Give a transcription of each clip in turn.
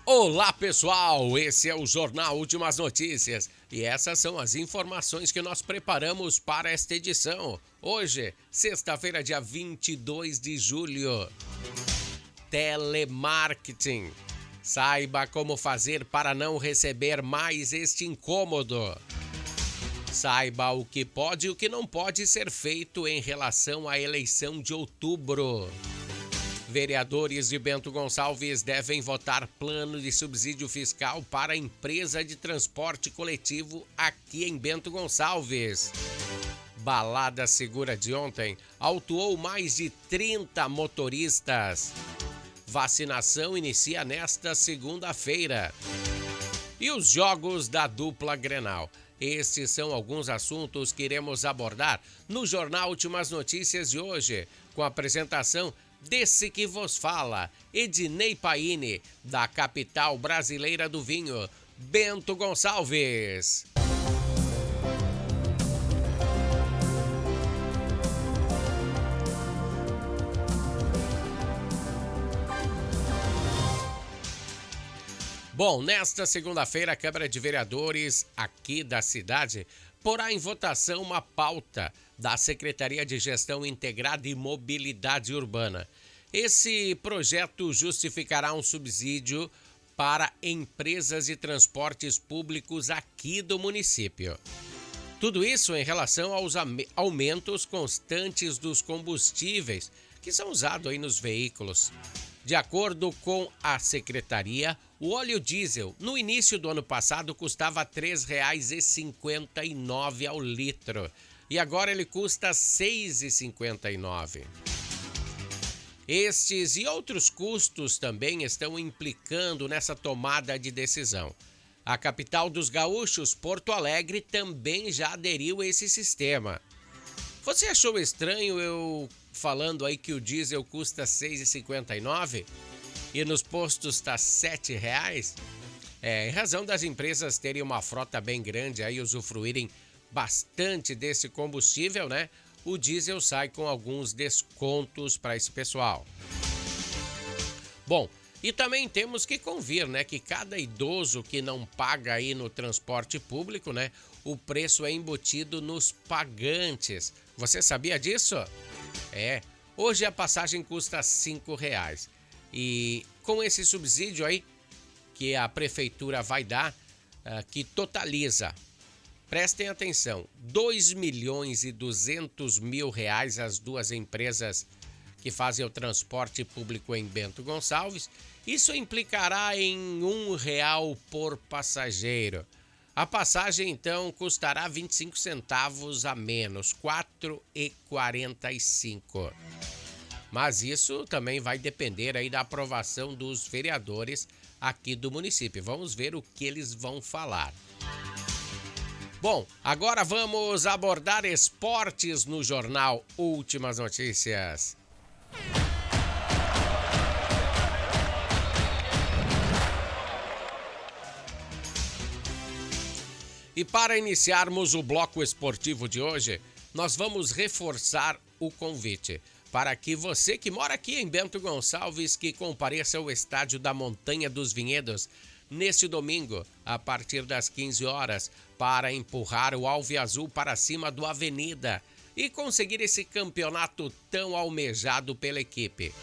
Olá pessoal, esse é o Jornal Últimas Notícias e essas são as informações que nós preparamos para esta edição. Hoje, sexta-feira, dia 22 de julho. Telemarketing. Saiba como fazer para não receber mais este incômodo. Saiba o que pode e o que não pode ser feito em relação à eleição de outubro. Vereadores de Bento Gonçalves devem votar plano de subsídio fiscal para a empresa de transporte coletivo aqui em Bento Gonçalves. Balada Segura de ontem autuou mais de 30 motoristas. Vacinação inicia nesta segunda-feira. E os jogos da dupla Grenal. Estes são alguns assuntos que iremos abordar no Jornal Últimas Notícias de hoje, com a apresentação desse que vos fala, Ednei Paine, da capital brasileira do vinho, Bento Gonçalves. Bom, nesta segunda-feira, a Câmara de Vereadores aqui da cidade porá em votação uma pauta da Secretaria de Gestão Integrada e Mobilidade Urbana. Esse projeto justificará um subsídio para empresas de transportes públicos aqui do município. Tudo isso em relação aos aumentos constantes dos combustíveis que são usados aí nos veículos. De acordo com a secretaria, o óleo diesel no início do ano passado custava R$ 3,59 ao litro e agora ele custa R$ 6,59. Estes e outros custos também estão implicando nessa tomada de decisão. A capital dos gaúchos, Porto Alegre, também já aderiu a esse sistema. Você achou estranho eu falando aí que o diesel custa R$ 6,59 e nos postos está R$ 7,00? Em razão das empresas terem uma frota bem grande aí, usufruírem bastante desse combustível, né? O diesel sai com alguns descontos para esse pessoal. Bom, e também temos que convir, né, que cada idoso que não paga aí no transporte público, né, o preço é embutido nos pagantes. Você sabia disso? Hoje a passagem custa R$ 5,00 e com esse subsídio aí que a prefeitura vai dar, que totaliza, prestem atenção, R$ 2.200.000 as duas empresas que fazem o transporte público em Bento Gonçalves. Isso implicará em R$ 1 por passageiro. A passagem, então, custará 25 centavos a menos, R$ 4,45. Mas isso também vai depender aí da aprovação dos vereadores aqui do município. Vamos ver o que eles vão falar. Bom, agora vamos abordar esportes no Jornal Últimas Notícias. E para iniciarmos o bloco esportivo de hoje, nós vamos reforçar o convite para que você que mora aqui em Bento Gonçalves que compareça ao estádio da Montanha dos Vinhedos neste domingo, a partir das 15 horas, para empurrar o Alviazul para cima do Avenida e conseguir esse campeonato tão almejado pela equipe.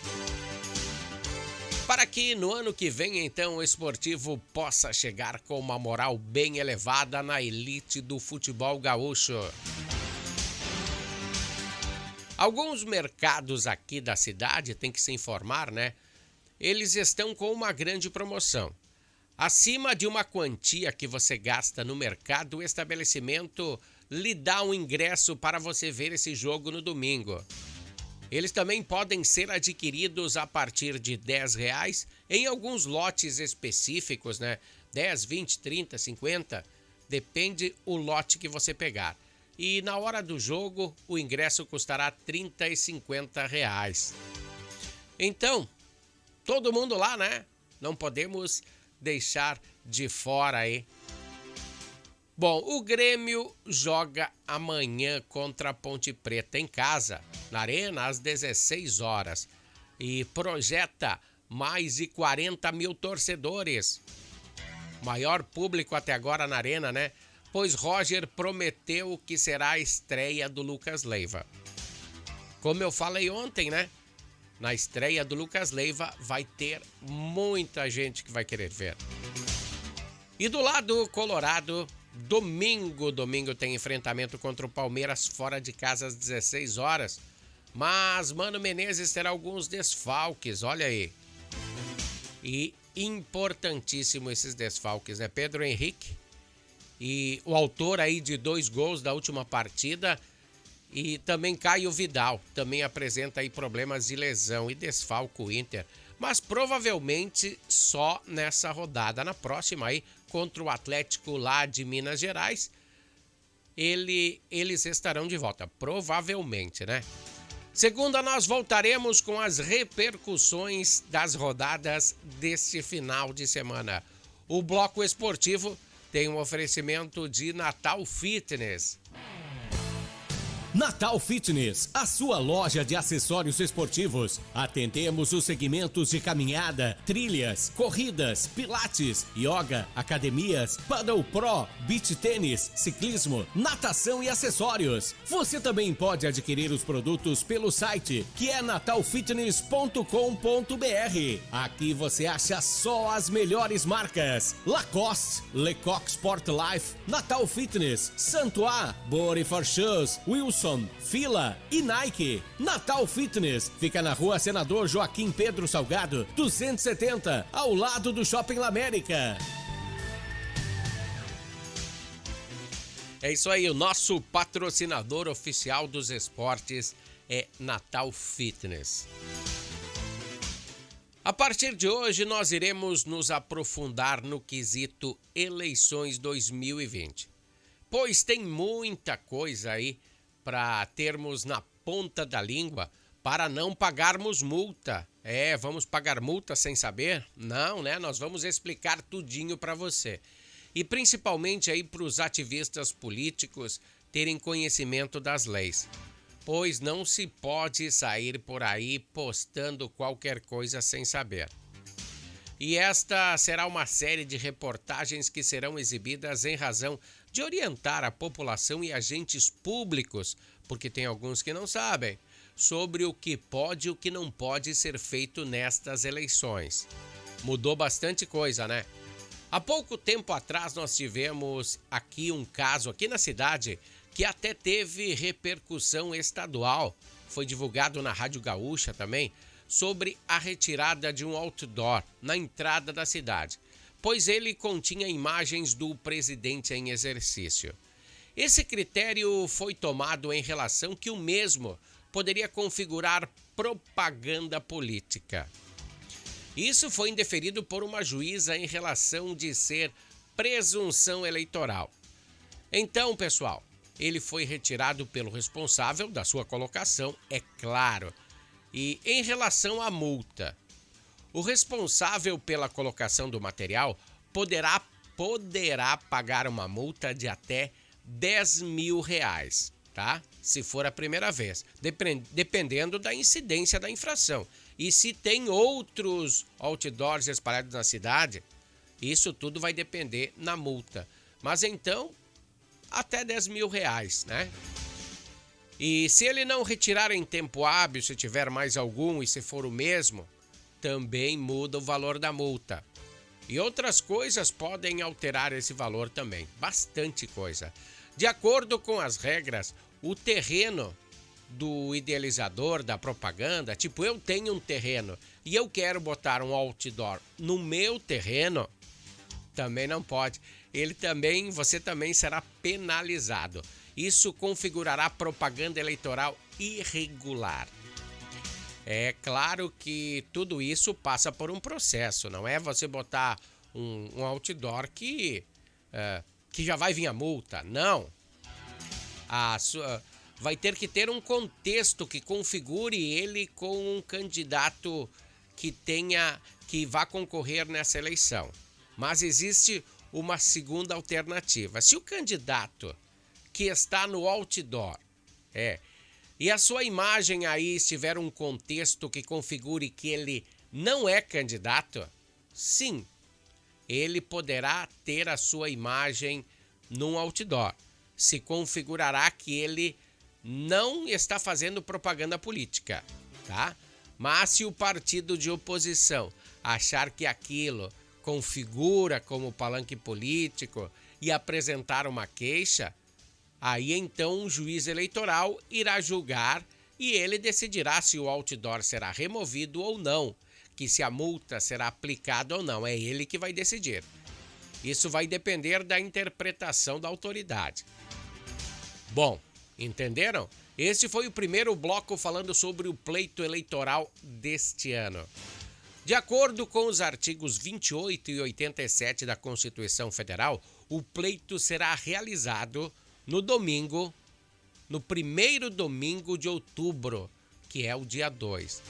Para que no ano que vem, então, o esportivo possa chegar com uma moral bem elevada na elite do futebol gaúcho. Alguns mercados aqui da cidade, tem que se informar, né? Eles estão com uma grande promoção. Acima de uma quantia que você gasta no mercado, o estabelecimento lhe dá um ingresso para você ver esse jogo no domingo. Eles também podem ser adquiridos a partir de R$10 em alguns lotes específicos, né? 10, 20, 30, 50, depende o lote que você pegar. E na hora do jogo, o ingresso custará R$30 e R$50. Então, todo mundo lá, né? Não podemos deixar de fora aí. Bom, o Grêmio joga amanhã contra a Ponte Preta em casa, na Arena, às 16 horas. E projeta mais de 40 mil torcedores. Maior público até agora na arena, né? Pois Roger prometeu que será a estreia do Lucas Leiva. Como eu falei ontem, né? Na estreia do Lucas Leiva vai ter muita gente que vai querer ver. E do lado colorado, domingo tem enfrentamento contra o Palmeiras fora de casa às 16 horas. Mas Mano Menezes terá alguns desfalques, olha aí. E importantíssimo esses desfalques, né? Pedro Henrique, e o autor aí de 2 gols da última partida, e também Caio Vidal, também apresenta aí problemas de lesão e desfalco o Inter. Mas provavelmente só nessa rodada. Na próxima aí, contra o Atlético lá de Minas Gerais, eles estarão de volta, provavelmente, né? Segunda, nós voltaremos com as repercussões das rodadas deste final de semana. O bloco esportivo tem um oferecimento de Natal Fitness. Natal Fitness, a sua loja de acessórios esportivos. Atendemos os segmentos de caminhada, trilhas, corridas, pilates, yoga, academias, paddle pro, beach tênis, ciclismo, natação e acessórios. Você também pode adquirir os produtos pelo site, que é natalfitness.com.br. Aqui você acha só as melhores marcas: Lacoste, Lecoq Sport Life, Natal Fitness, Santois, Body for Shoes, Wilson, Fila e Nike. Natal Fitness fica na rua Senador Joaquim Pedro Salgado, 270, ao lado do Shopping La América. É isso aí, o nosso patrocinador oficial dos esportes é Natal Fitness. A partir de hoje, nós iremos nos aprofundar no quesito eleições 2020, pois tem muita coisa aí para termos na ponta da língua para não pagarmos multa. Vamos pagar multa sem saber? Não, né? Nós vamos explicar tudinho para você. E principalmente aí para os ativistas políticos terem conhecimento das leis. Pois não se pode sair por aí postando qualquer coisa sem saber. E esta será uma série de reportagens que serão exibidas em razão de orientar a população e agentes públicos, porque tem alguns que não sabem, sobre o que pode e o que não pode ser feito nestas eleições. Mudou bastante coisa, né? Há pouco tempo atrás nós tivemos aqui um caso aqui na cidade que até teve repercussão estadual. Foi divulgado na Rádio Gaúcha também, sobre a retirada de um outdoor na entrada da cidade, pois ele continha imagens do presidente em exercício. Esse critério foi tomado em relação que o mesmo poderia configurar propaganda política. Isso foi indeferido por uma juíza em relação de ser presunção eleitoral. Então, pessoal, ele foi retirado pelo responsável da sua colocação, é claro. E em relação à multa, o responsável pela colocação do material poderá pagar uma multa de até R$10 mil, tá? Se for a primeira vez, dependendo da incidência da infração. E se tem outros outdoors espalhados na cidade, isso tudo vai depender na multa. Mas então, até R$10 mil, né? E se ele não retirar em tempo hábil, se tiver mais algum e se for o mesmo, também muda o valor da multa. E outras coisas podem alterar esse valor também, bastante coisa. De acordo com as regras, o terreno do idealizador da propaganda, tipo, eu tenho um terreno e eu quero botar um outdoor no meu terreno, também não pode. Você também será penalizado. Isso configurará propaganda eleitoral irregular. É claro que tudo isso passa por um processo, não é você botar um outdoor que já vai vir a multa, não. Vai ter que ter um contexto que configure ele com um candidato que vá concorrer nessa eleição. Mas existe uma segunda alternativa. Se o candidato que está no outdoor e a sua imagem aí estiver um contexto que configure que ele não é candidato, sim, ele poderá ter a sua imagem num outdoor. Se configurará que ele não está fazendo propaganda política, tá? Mas se o partido de oposição achar que aquilo configura como palanque político e apresentar uma queixa, aí então o juiz eleitoral irá julgar e ele decidirá se o outdoor será removido ou não, que se a multa será aplicada ou não. É ele que vai decidir. Isso vai depender da interpretação da autoridade. Bom, entenderam? Este foi o primeiro bloco falando sobre o pleito eleitoral deste ano. De acordo com os artigos 28 e 87 da Constituição Federal, o pleito será realizado no domingo, no primeiro domingo de outubro, que é o dia 2.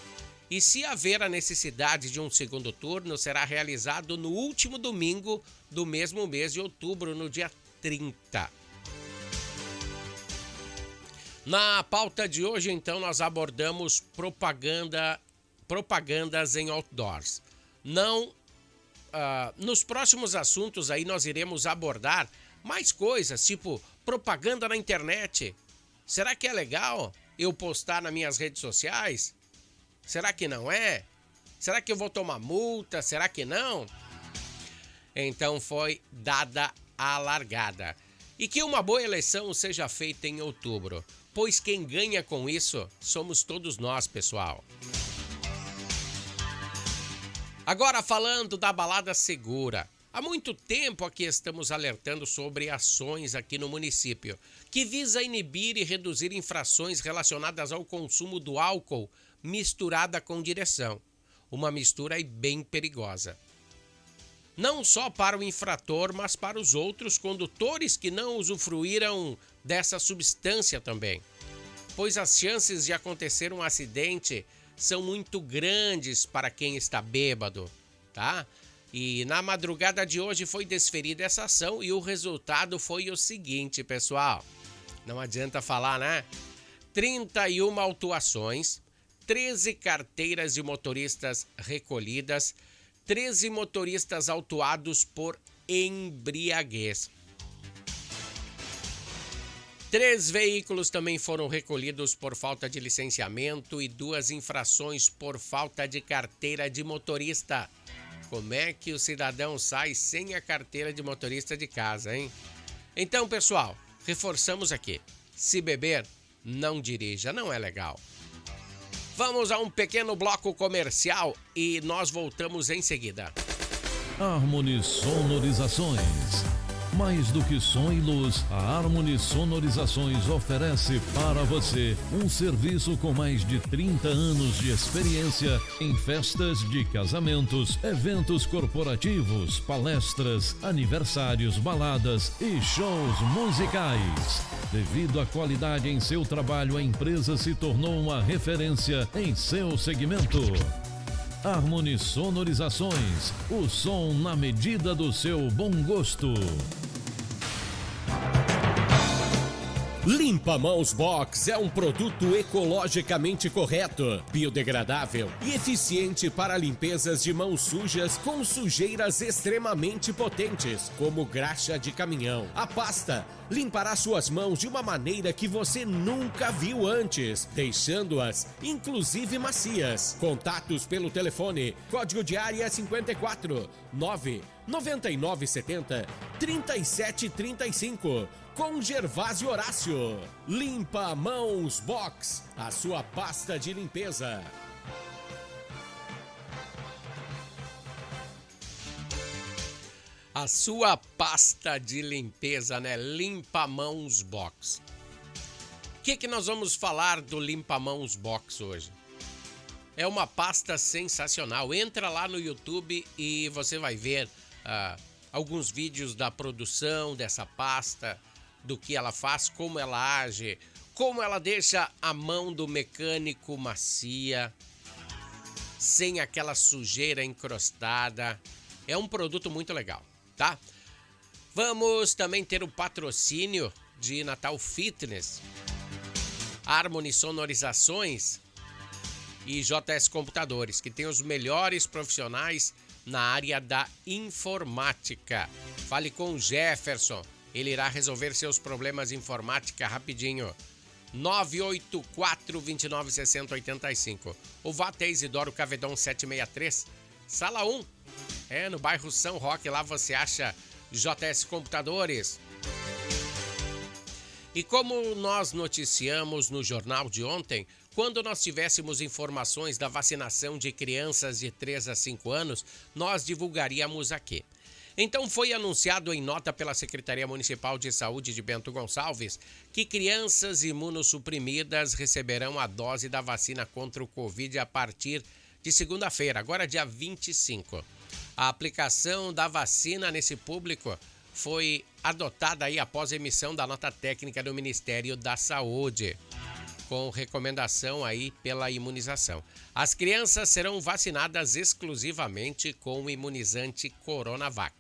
E se haver a necessidade de um segundo turno, será realizado no último domingo do mesmo mês de outubro, no dia 30. Na pauta de hoje, então, nós abordamos propagandas em outdoors. Nos próximos assuntos aí nós iremos abordar mais coisas, tipo propaganda na internet. Será que é legal eu postar nas minhas redes sociais? Será que não é? Será que eu vou tomar multa? Será que não? Então foi dada a largada. E que uma boa eleição seja feita em outubro, pois quem ganha com isso somos todos nós, pessoal. Agora falando da balada segura. Há muito tempo aqui estamos alertando sobre ações aqui no município, que visa inibir e reduzir infrações relacionadas ao consumo do álcool misturada com direção. Uma mistura aí bem perigosa. Não só para o infrator, mas para os outros condutores que não usufruíram dessa substância também. Pois as chances de acontecer um acidente são muito grandes para quem está bêbado, tá? E na madrugada de hoje foi desferida essa ação e o resultado foi o seguinte, pessoal. Não adianta falar, né? 31 autuações, 13 carteiras de motoristas recolhidas, 13 motoristas autuados por embriaguez. 3 veículos também foram recolhidos por falta de licenciamento e 2 infrações por falta de carteira de motorista. Como é que o cidadão sai sem a carteira de motorista de casa, hein? Então, pessoal, reforçamos aqui. Se beber, não dirija, não é legal. Vamos a um pequeno bloco comercial e nós voltamos em seguida. Harmony Sonorizações. Mais do que som e luz, a Harmony Sonorizações oferece para você um serviço com mais de 30 anos de experiência em festas de casamentos, eventos corporativos, palestras, aniversários, baladas e shows musicais. Devido à qualidade em seu trabalho, a empresa se tornou uma referência em seu segmento. Harmony Sonorizações, o som na medida do seu bom gosto. Limpa Mãos Box é um produto ecologicamente correto, biodegradável e eficiente para limpezas de mãos sujas com sujeiras extremamente potentes, como graxa de caminhão. A pasta limpará suas mãos de uma maneira que você nunca viu antes, deixando-as inclusive macias. Contatos pelo telefone, código de área 54 99970 3735. Com Gervásio Horácio. Limpa Mãos Box, a sua pasta de limpeza. A sua pasta de limpeza, né? Limpa Mãos Box. O que nós vamos falar do Limpa Mãos Box hoje? É uma pasta sensacional. Entra lá no YouTube e você vai ver alguns vídeos da produção dessa pasta, do que ela faz, como ela age, como ela deixa a mão do mecânico macia, sem aquela sujeira encrostada. É um produto muito legal, tá? Vamos também ter o patrocínio de Natal Fitness, Harmony Sonorizações e JS Computadores, que tem os melhores profissionais na área da informática. Fale com o Jefferson, ele irá resolver seus problemas de informática rapidinho. 984-2960-85. O VAT é Isidoro Cavedon 763, Sala 1. No bairro São Roque, lá você acha JS Computadores. E como nós noticiamos no jornal de ontem, quando nós tivéssemos informações da vacinação de crianças de 3 a 5 anos, nós divulgaríamos aqui. Então foi anunciado em nota pela Secretaria Municipal de Saúde de Bento Gonçalves que crianças imunossuprimidas receberão a dose da vacina contra o Covid a partir de segunda-feira, agora dia 25. A aplicação da vacina nesse público foi adotada aí após a emissão da nota técnica do Ministério da Saúde, com recomendação aí pela imunização. As crianças serão vacinadas exclusivamente com o imunizante Coronavac.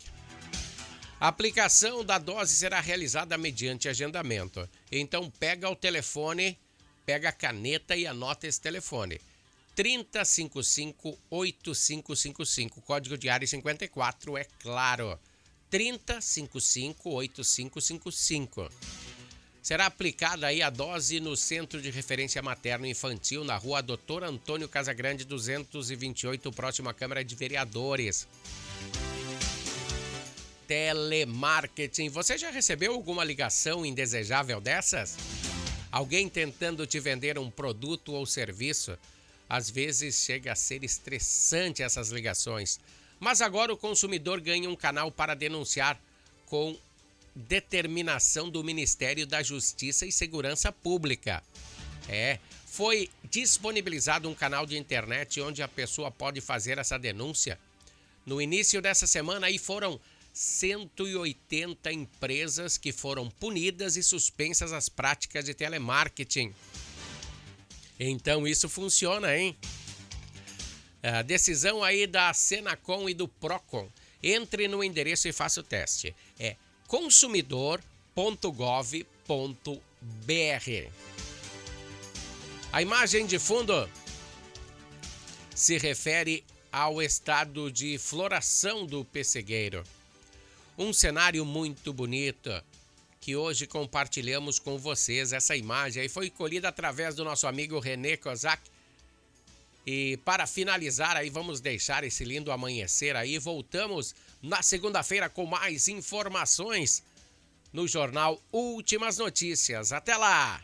A aplicação da dose será realizada mediante agendamento. Então pega o telefone, pega a caneta e anota esse telefone. 3055-8555, código de área 54, é claro. 3055-8555. Será aplicada aí a dose no Centro de Referência Materno Infantil, na rua Doutor Antônio Casagrande 228, próximo à Câmara de Vereadores. Telemarketing. Você já recebeu alguma ligação indesejável dessas? Alguém tentando te vender um produto ou serviço? Às vezes chega a ser estressante essas ligações. Mas agora o consumidor ganha um canal para denunciar com determinação do Ministério da Justiça e Segurança Pública. Foi disponibilizado um canal de internet onde a pessoa pode fazer essa denúncia. No início dessa semana aí foram 180 empresas que foram punidas e suspensas as práticas de telemarketing. Então isso funciona, hein? A decisão aí da Senacom e do Procon. Entre no endereço e faça o teste. É consumidor.gov.br. A imagem de fundo se refere ao estado de floração do pessegueiro. Um cenário muito bonito que hoje compartilhamos com vocês. Essa imagem aí foi colhida através do nosso amigo René Kozak. E para finalizar aí, vamos deixar esse lindo amanhecer aí. Voltamos na segunda-feira com mais informações no jornal Últimas Notícias. Até lá!